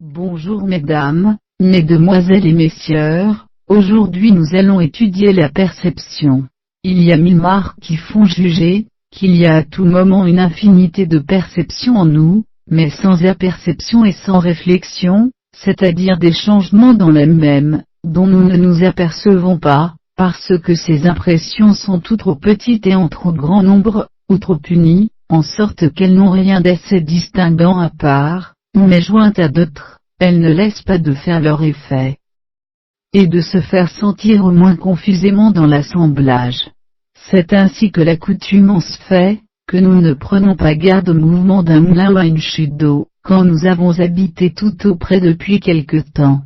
Bonjour mesdames, mesdemoiselles et messieurs, aujourd'hui nous allons étudier la perception. Il y a 1000 marques qui font juger, qu'il y a à tout moment une infinité de perceptions en nous, mais sans aperception et sans réflexion, c'est-à-dire des changements dans l'âme-même, dont nous ne nous apercevons pas, parce que ces impressions sont ou trop petites et en trop grand nombre, ou trop unies, en sorte qu'elles n'ont rien d'assez distinguant à part, mais jointes à d'autres, elles ne laissent pas de faire leur effet, et de se faire sentir au moins confusément dans l'assemblage. C'est ainsi que l'accoutumance fait, que nous ne prenons pas garde au mouvement d'un moulin ou à une chute d'eau, quand nous avons habité tout auprès depuis quelque temps.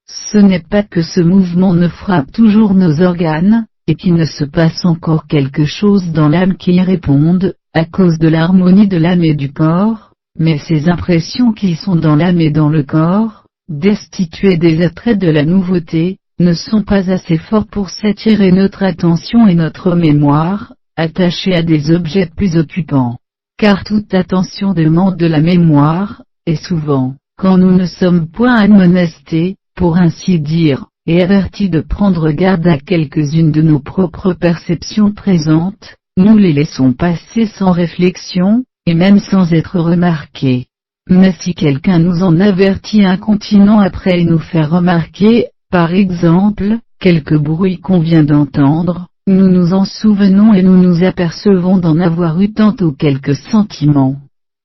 Ce n'est pas que ce mouvement ne frappe toujours nos organes, et qu'il ne se passe encore quelque chose dans l'âme qui y réponde, à cause de l'harmonie de l'âme et du corps, mais ces impressions qui sont dans l'âme et dans le corps, destituées des attraits de la nouveauté, ne sont pas assez forts pour s'attirer notre attention et notre mémoire, attachées à des objets plus occupants. Car toute attention demande de la mémoire, et souvent, quand nous ne sommes point admonestés, pour ainsi dire, et avertis de prendre garde à quelques-unes de nos propres perceptions présentes, nous les laissons passer sans réflexion, et même sans être remarqués. Mais si quelqu'un nous en avertit incontinent après et nous fait remarquer, par exemple, quelque bruit qu'on vient d'entendre, nous nous en souvenons et nous nous apercevons d'en avoir eu tant ou quelques sentiments.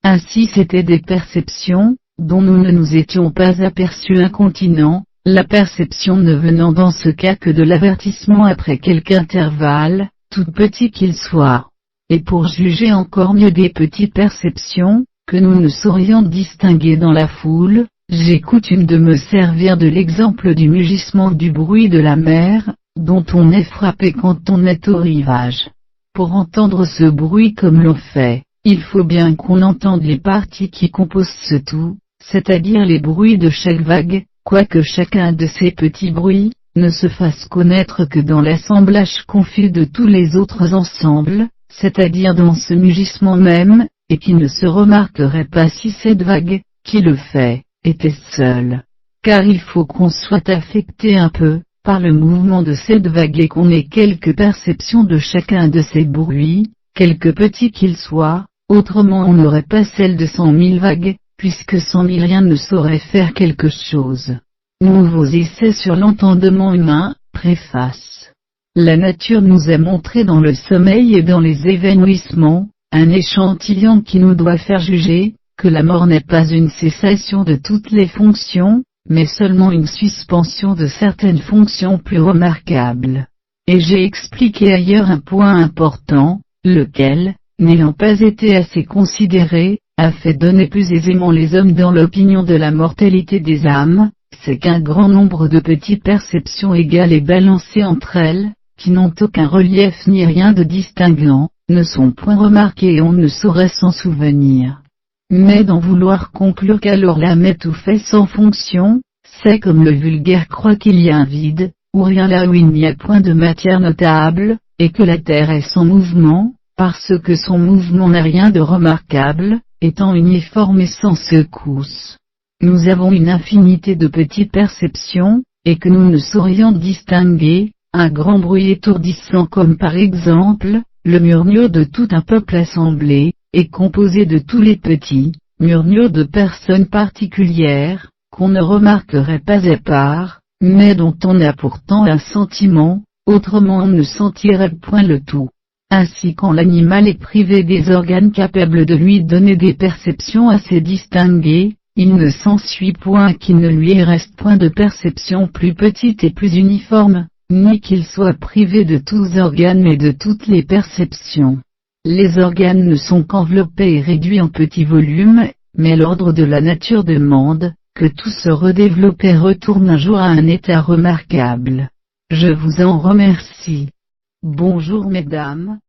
Ainsi c'étaient des perceptions, dont nous ne nous étions pas aperçus incontinent, la perception ne venant dans ce cas que de l'avertissement après quelque intervalle, tout petit qu'il soit. Et pour juger encore mieux des petites perceptions, que nous ne saurions distinguer dans la foule, j'ai coutume de me servir de l'exemple du mugissement du bruit de la mer, dont on est frappé quand on est au rivage. Pour entendre ce bruit comme l'on fait, il faut bien qu'on entende les parties qui composent ce tout, c'est-à-dire les bruits de chaque vague, quoique chacun de ces petits bruits ne se fasse connaître que dans l'assemblage confus de tous les autres ensembles, c'est-à-dire dans ce mugissement même, et qui ne se remarquerait pas si cette vague, qui le fait, était seule. Car il faut qu'on soit affecté un peu, par le mouvement de cette vague et qu'on ait quelque perception de chacun de ces bruits, quelque petit qu'ils soient, autrement on n'aurait pas celle de 100 000 vagues, puisque 100 000 rien ne saurait faire quelque chose. Nouveaux essais sur l'entendement humain, préface. La nature nous a montré dans le sommeil et dans les évanouissements, un échantillon qui nous doit faire juger, que la mort n'est pas une cessation de toutes les fonctions, mais seulement une suspension de certaines fonctions plus remarquables. Et j'ai expliqué ailleurs un point important, lequel, n'ayant pas été assez considéré, a fait donner plus aisément les hommes dans l'opinion de la mortalité des âmes, c'est qu'un grand nombre de petites perceptions égales et balancées entre elles, qui n'ont aucun relief ni rien de distinguant, ne sont point remarquées et on ne saurait s'en souvenir. Mais d'en vouloir conclure qu'alors l'âme est tout fait sans fonction, c'est comme le vulgaire croit qu'il y a un vide, ou rien là où il n'y a point de matière notable, et que la terre est sans mouvement, parce que son mouvement n'a rien de remarquable, étant uniforme et sans secousse. Nous avons une infinité de petites perceptions, et que nous ne saurions distinguer, un grand bruit étourdissant comme par exemple, le murmure de tout un peuple assemblé, est composé de tous les petits murmures de personnes particulières, qu'on ne remarquerait pas à part, mais dont on a pourtant un sentiment, autrement on ne sentirait point le tout. Ainsi quand l'animal est privé des organes capables de lui donner des perceptions assez distinguées, il ne s'ensuit point qu'il ne lui reste point de perceptions plus petites et plus uniformes, ni qu'il soit privé de tous organes et de toutes les perceptions. Les organes ne sont qu'enveloppés et réduits en petits volumes, mais l'ordre de la nature demande, que tout se redéveloppe et retourne un jour à un état remarquable. Je vous en remercie. Bonjour mesdames.